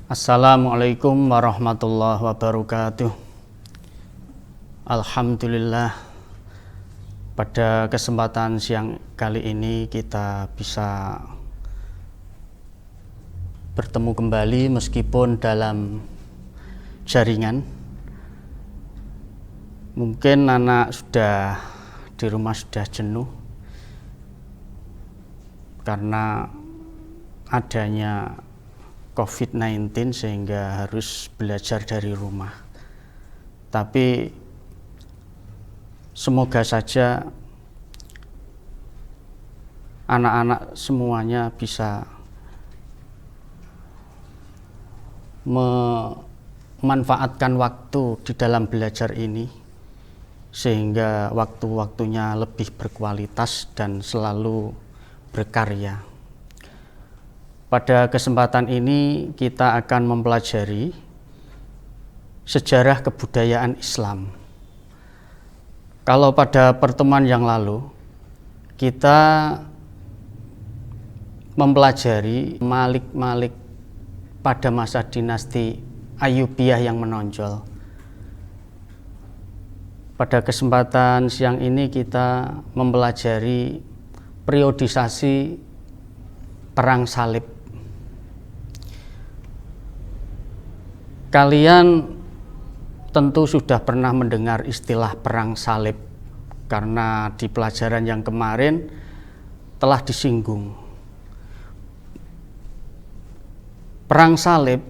Assalamualaikum warahmatullahi wabarakatuh. Alhamdulillah, pada kesempatan siang kali ini kita bisa bertemu kembali meskipun dalam jaringan. Mungkin anak sudah di rumah sudah jenuh karena adanya COVID-19 sehingga harus belajar dari rumah. Tapi semoga saja anak-anak semuanya bisa memanfaatkan waktu di dalam belajar ini sehingga waktu-waktunya lebih berkualitas dan selalu berkarya. Pada kesempatan ini kita akan mempelajari sejarah kebudayaan Islam. Kalau pada pertemuan yang lalu kita mempelajari Malik-Malik pada masa dinasti Ayyubiyah yang menonjol. Pada kesempatan siang ini kita mempelajari periodisasi Perang Salib. Kalian tentu sudah pernah mendengar istilah perang salib karena di pelajaran yang kemarin telah disinggung. Perang salib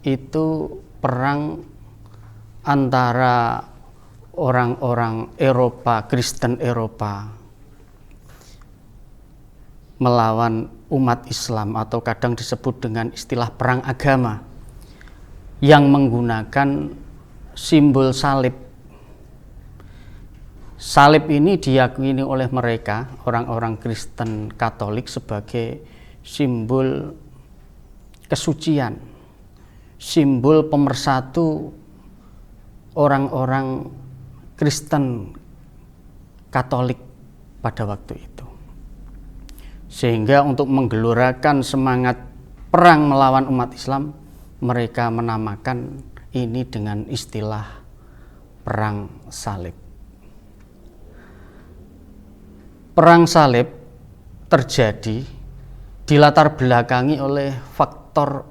itu perang antara orang-orang Eropa, Kristen Eropa melawan umat Islam atau kadang disebut dengan istilah perang agama yang menggunakan simbol salib. Salib ini diyakini oleh mereka, orang-orang Kristen Katolik, sebagai simbol kesucian, simbol pemersatu orang-orang Kristen Katolik pada waktu itu. Sehingga untuk menggelorakan semangat perang melawan umat Islam, mereka menamakan ini dengan istilah perang salib. Perang salib terjadi dilatar belakangi oleh faktor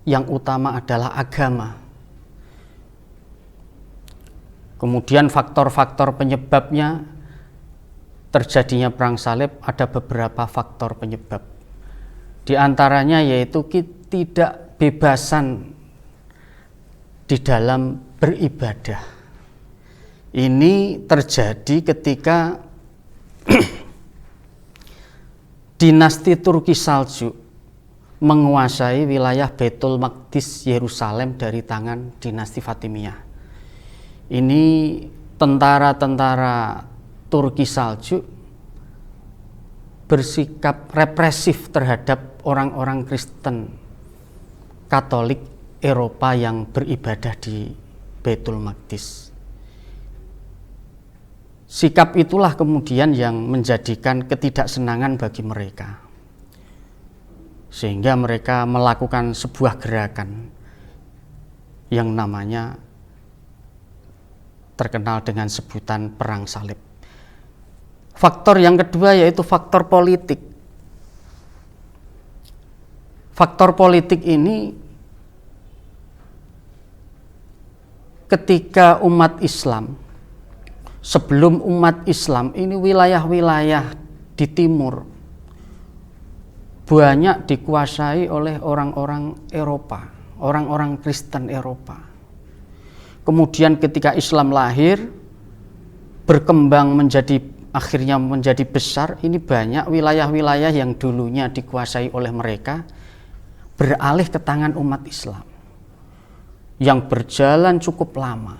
yang utama adalah agama. Kemudian faktor-faktor penyebabnya terjadinya perang salib ada beberapa faktor penyebab. Di antaranya yaitu tidak bebasan di dalam beribadah. Ini terjadi ketika dinasti Turki Saljuk menguasai wilayah Baitul Maqdis Yerusalem dari tangan dinasti Fatimiyah. Ini tentara-tentara Turki Saljuk bersikap represif terhadap orang-orang Kristen Katolik Eropa yang beribadah di Baitul Maqdis. Sikap itulah kemudian yang menjadikan ketidaksenangan bagi mereka, sehingga mereka melakukan sebuah gerakan yang namanya terkenal dengan sebutan perang salib. Faktor yang kedua yaitu faktor politik. Faktor politik ini ketika umat Islam, sebelum umat Islam ini wilayah-wilayah di timur banyak dikuasai oleh orang-orang Eropa, orang-orang Kristen Eropa. Kemudian ketika Islam lahir, berkembang akhirnya menjadi besar, ini banyak wilayah-wilayah yang dulunya dikuasai oleh mereka beralih ke tangan umat Islam yang berjalan cukup lama.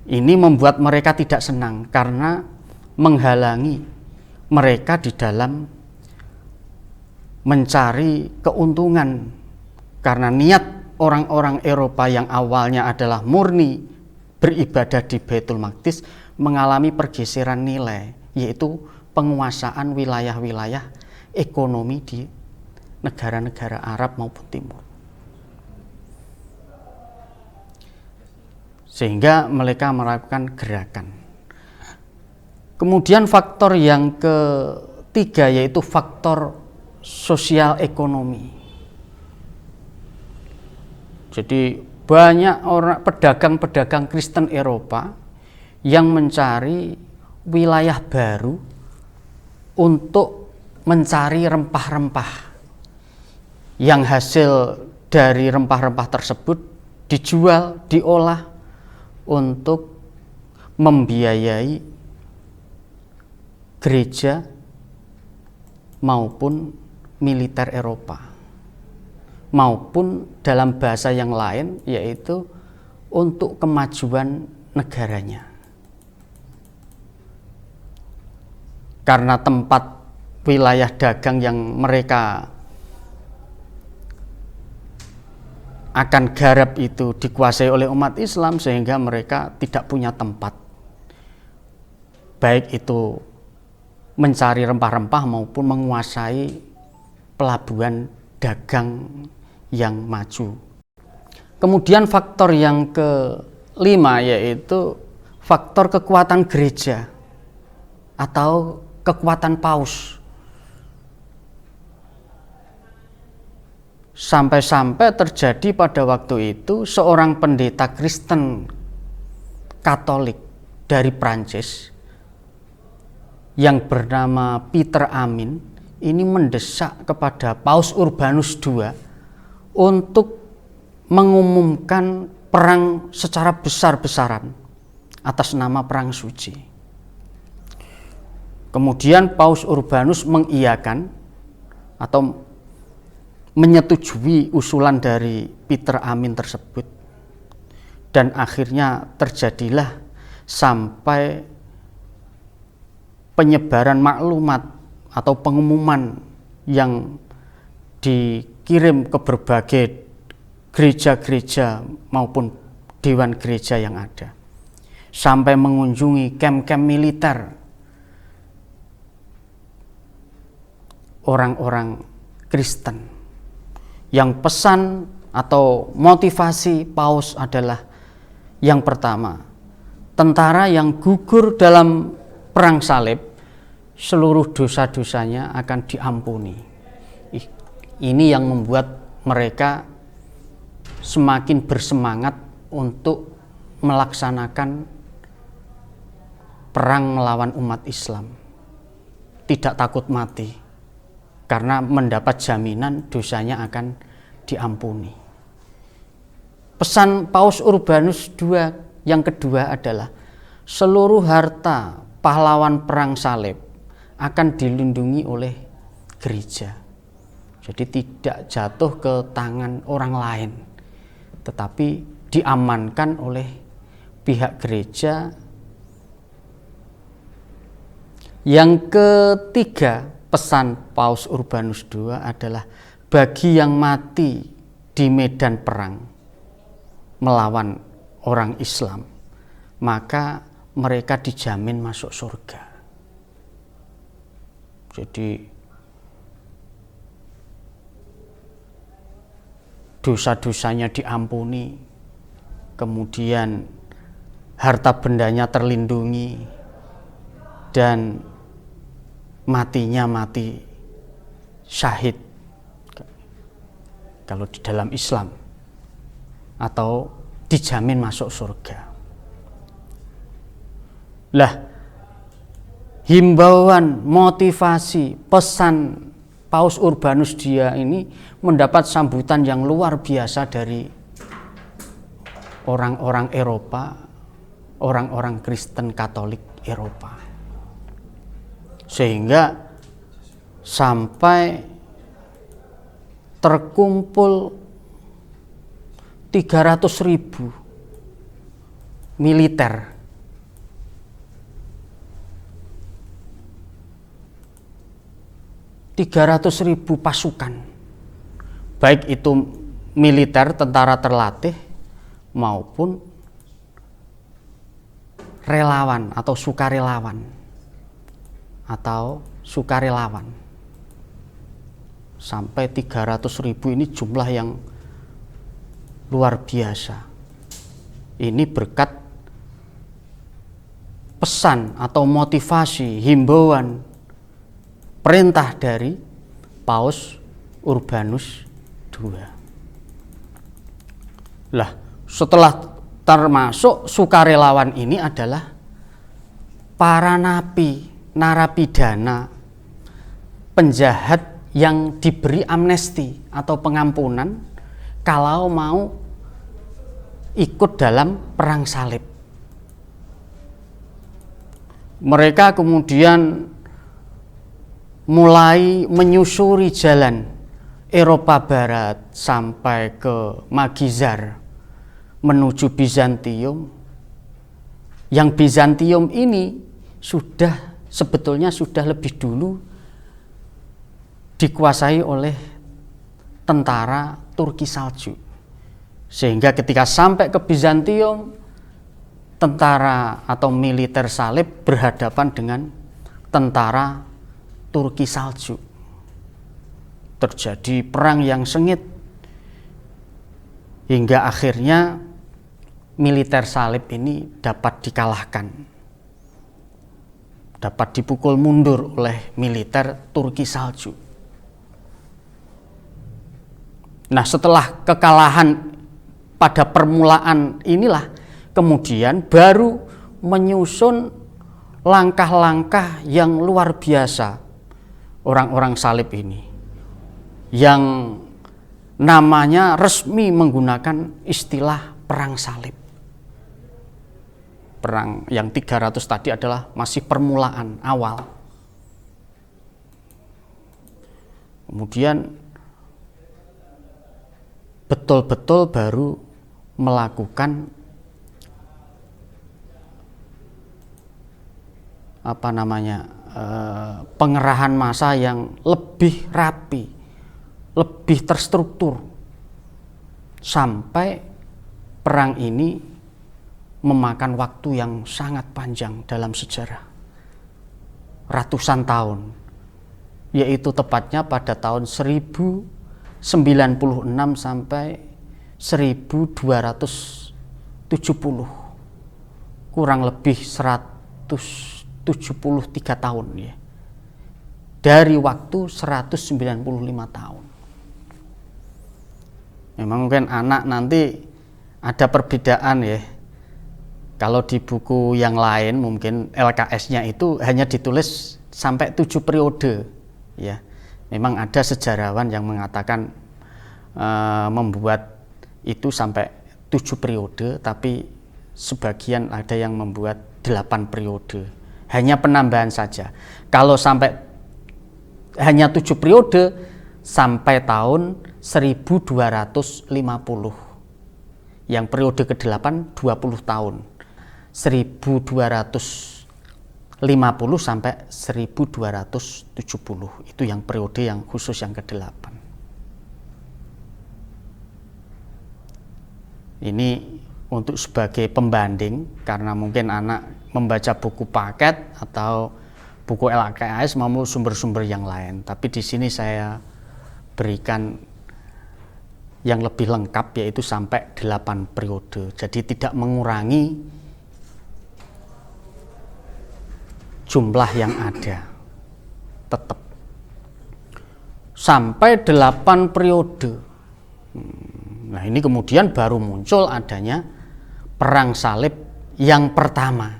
Ini membuat mereka tidak senang karena menghalangi mereka di dalam mencari keuntungan, karena niat orang-orang Eropa yang awalnya adalah murni beribadah di Baitul Maqdis mengalami pergeseran nilai, yaitu penguasaan wilayah-wilayah ekonomi di negara-negara Arab maupun Timur. Sehingga mereka melakukan gerakan. Kemudian faktor yang ketiga yaitu faktor sosial ekonomi. Jadi banyak orang pedagang-pedagang Kristen Eropa yang mencari wilayah baru untuk mencari rempah-rempah yang hasil dari rempah-rempah tersebut dijual, diolah untuk membiayai gereja maupun militer Eropa, maupun dalam bahasa yang lain yaitu untuk kemajuan negaranya. Karena tempat wilayah dagang yang mereka akan garap itu dikuasai oleh umat Islam, sehingga mereka tidak punya tempat, baik itu mencari rempah-rempah maupun menguasai pelabuhan dagang yang maju. Kemudian faktor yang kelima yaitu faktor kekuatan gereja atau kekuatan paus. Sampai-sampai terjadi pada waktu itu seorang pendeta Kristen Katolik dari Prancis yang bernama Peter Amin ini mendesak kepada Paus Urbanus II untuk mengumumkan perang secara besar-besaran atas nama Perang Suci. Kemudian Paus Urbanus mengiyakan atau menyetujui usulan dari Peter Amin tersebut, dan akhirnya terjadilah sampai penyebaran maklumat atau pengumuman yang dikirim ke berbagai gereja-gereja maupun dewan gereja yang ada, sampai mengunjungi kamp-kamp militer orang-orang Kristen. Yang pesan atau motivasi Paus adalah yang pertama, tentara yang gugur dalam perang salib seluruh dosa-dosanya akan diampuni. Ini yang membuat mereka semakin bersemangat untuk melaksanakan perang melawan umat Islam, tidak takut mati karena mendapat jaminan dosanya akan diampuni. Pesan Paus Urbanus II yang kedua adalah seluruh harta pahlawan perang salib akan dilindungi oleh gereja. Jadi tidak jatuh ke tangan orang lain, tetapi diamankan oleh pihak gereja. Yang ketiga, pesan Paus Urbanus II adalah bagi yang mati di medan perang melawan orang Islam, maka mereka dijamin masuk surga. Jadi dosa-dosanya diampuni, kemudian harta bendanya terlindungi, dan matinya mati syahid kalau di dalam Islam, atau dijamin masuk surga. Lah, himbauan, motivasi, pesan Paus Urbanus II ini mendapat sambutan yang luar biasa dari orang-orang Eropa, orang-orang Kristen Katolik Eropa. Sehingga sampai terkumpul 300.000 militer pasukan, baik itu militer, tentara terlatih, maupun relawan atau sukarelawan sampai 300.000 ini jumlah yang luar biasa. Ini berkat pesan atau motivasi, himbauan, perintah dari Paus Urbanus II. Lah, setelah termasuk sukarelawan ini adalah para napi, narapidana, penjahat yang diberi amnesti atau pengampunan kalau mau ikut dalam perang salib. Mereka kemudian mulai menyusuri jalan Eropa Barat sampai ke Magizar menuju Bizantium. Yang Bizantium ini sebetulnya sudah lebih dulu dikuasai oleh tentara Turki Saljuk. Sehingga ketika sampai ke Bizantium, tentara atau militer salib berhadapan dengan tentara Turki Saljuk. Terjadi perang yang sengit hingga akhirnya militer salib ini dapat dikalahkan, dapat dipukul mundur oleh militer Turki Saljuk. Nah, setelah kekalahan pada permulaan inilah kemudian baru menyusun langkah-langkah yang luar biasa orang-orang salib ini, yang namanya resmi menggunakan istilah perang salib. Perang yang 300 tadi adalah masih permulaan awal. Kemudian betul-betul baru melakukan pengerahan massa yang lebih rapi, lebih terstruktur, sampai perang ini memakan waktu yang sangat panjang dalam sejarah, ratusan tahun, yaitu tepatnya pada tahun 1096 sampai 1270, kurang lebih 173 tahun ya, dari waktu 195 tahun. Memang mungkin anak nanti ada perbedaan ya. Kalau di buku yang lain mungkin LKS-nya itu hanya ditulis sampai 7 periode ya. Memang ada sejarawan yang mengatakan membuat itu sampai 7 periode, tapi sebagian ada yang membuat 8 periode. Hanya penambahan saja. Kalau sampai hanya 7 periode sampai tahun 1250. Yang periode ke-8 20 tahun. 1250 sampai 1270. Itu yang periode yang khusus yang ke-8. Ini untuk sebagai pembanding, karena mungkin anak membaca buku paket atau buku LKS maupun sumber-sumber yang lain. Tapi di sini saya berikan yang lebih lengkap, yaitu sampai 8 periode. Jadi tidak mengurangi jumlah yang ada, tetap sampai 8 periode. Nah, ini kemudian baru muncul adanya perang salib yang pertama,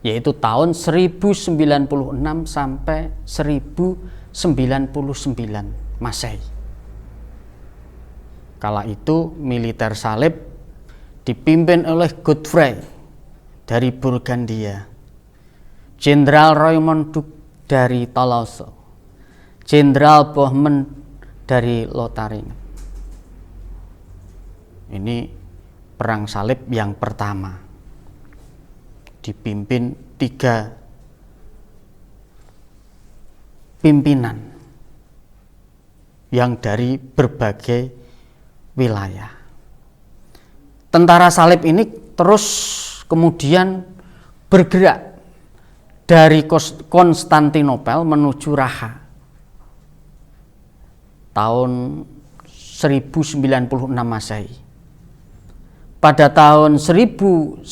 yaitu tahun 1096 sampai 1099 Masehi. Kala itu militer salib dipimpin oleh Godfrey dari Burgundia, Jenderal Raymond Duke dari Toulouse, Jenderal Bohemond dari Lotharing. Ini perang salib yang pertama, dipimpin 3 pimpinan yang dari berbagai wilayah. Tentara salib ini terus kemudian bergerak dari Konstantinopel menuju Raha. tahun 1096 Masehi. Pada tahun 1098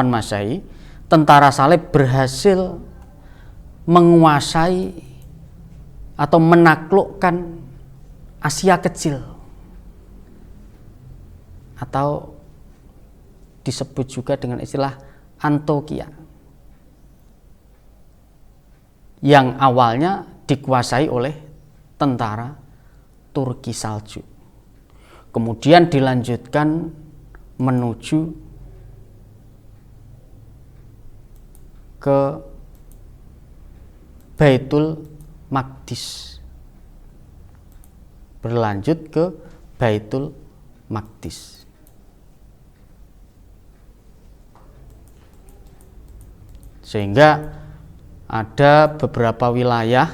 Masehi, tentara salib berhasil menguasai atau menaklukkan Asia Kecil, atau disebut juga dengan istilah Antokia, yang awalnya dikuasai oleh tentara Turki Saljuk. Kemudian dilanjutkan menuju ke Baitul Maqdis, berlanjut ke Baitul Maqdis. Sehingga ada beberapa wilayah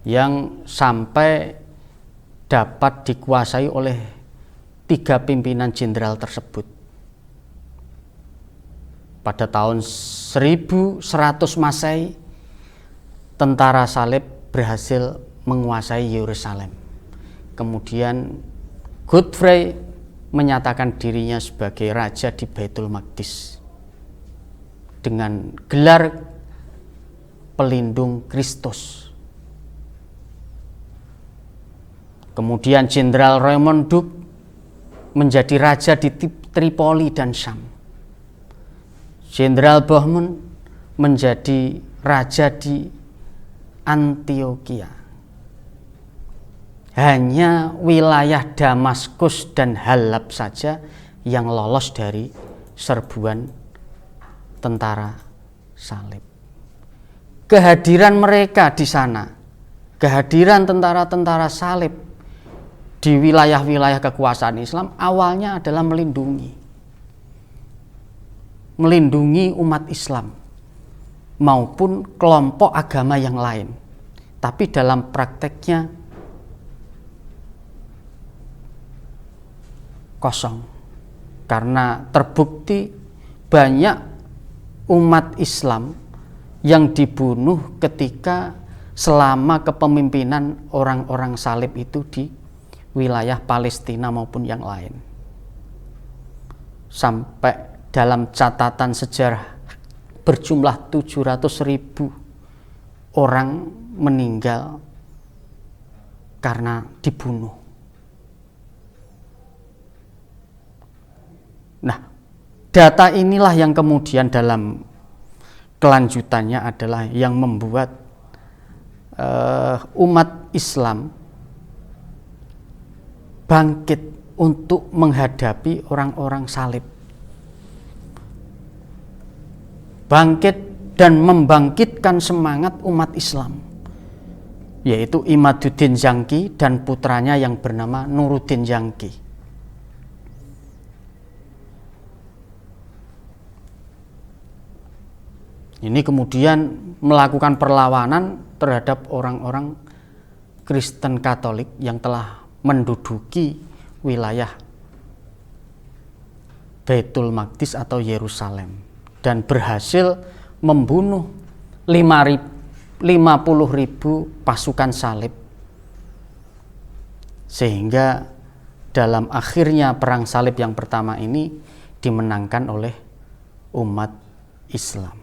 yang sampai dapat dikuasai oleh 3 pimpinan jenderal tersebut. Pada tahun 1100 Masehi, tentara salib berhasil menguasai Yerusalem. Kemudian Godfrey menyatakan dirinya sebagai raja di Baitul Maqdis dengan gelar pelindung Kristus. Kemudian Jenderal Raymond Duke menjadi raja di Tripoli dan Syam. Jenderal Bohemond menjadi raja di Antioquia. Hanya wilayah Damaskus dan Halab saja yang lolos dari serbuan tentara salib. Kehadiran mereka di sana, kehadiran tentara-tentara salib di wilayah-wilayah kekuasaan Islam awalnya adalah melindungi umat Islam maupun kelompok agama yang lain. Tapi dalam prakteknya kosong, karena terbukti banyak umat Islam yang dibunuh ketika selama kepemimpinan orang-orang salib itu di wilayah Palestina maupun yang lain. Sampai dalam catatan sejarah berjumlah 700.000 orang meninggal karena dibunuh. Nah, data inilah yang kemudian dalam kelanjutannya adalah yang membuat umat Islam bangkit untuk menghadapi orang-orang salib. Bangkit dan membangkitkan semangat umat Islam, yaitu Imaduddin Zangki dan putranya yang bernama Nuruddin Zangki. Ini kemudian melakukan perlawanan terhadap orang-orang Kristen Katolik yang telah menduduki wilayah Baitul Maqdis atau Yerusalem, dan berhasil membunuh 50.000 pasukan salib, sehingga dalam akhirnya perang salib yang pertama ini dimenangkan oleh umat Islam.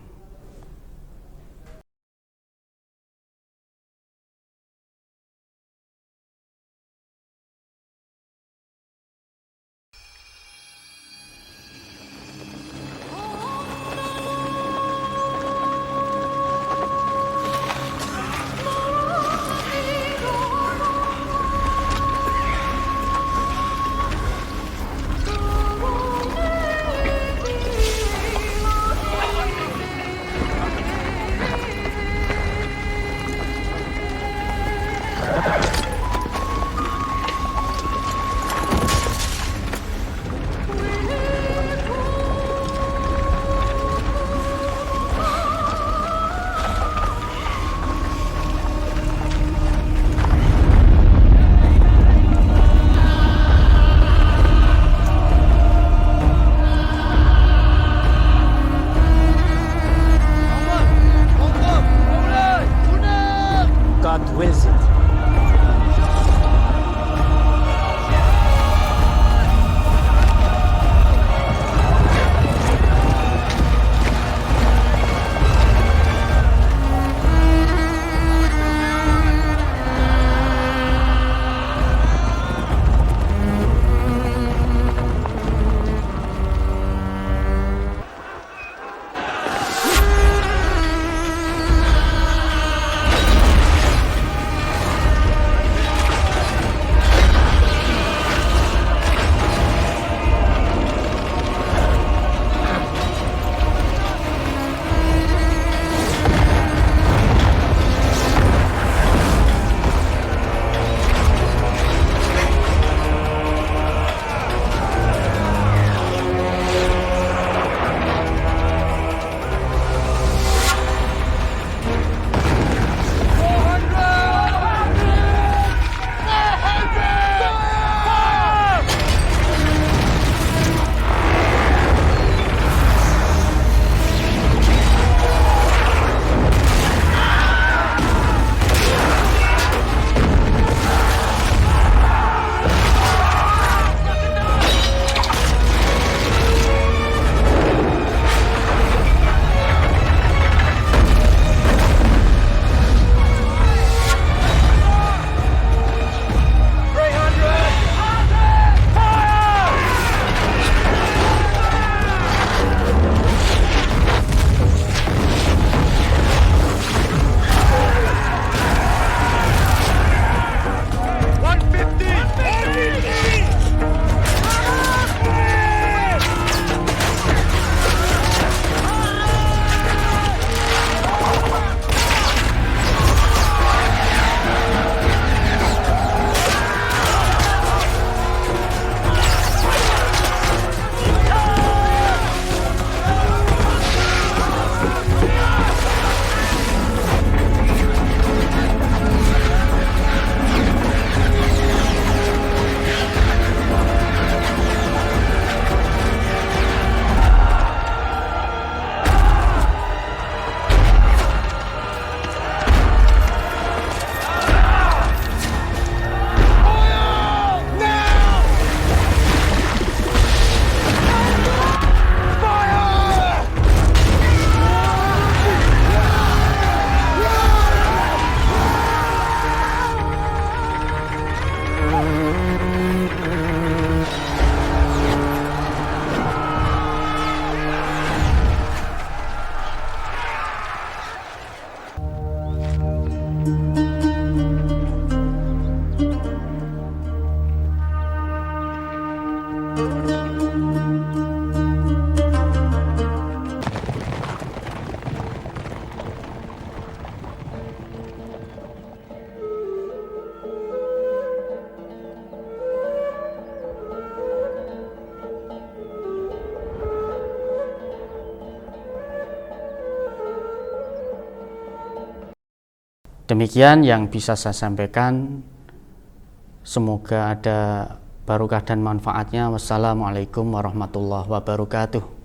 Demikian yang bisa saya sampaikan. Semoga ada barokah dan manfaatnya. Wassalamualaikum warahmatullahi wabarakatuh.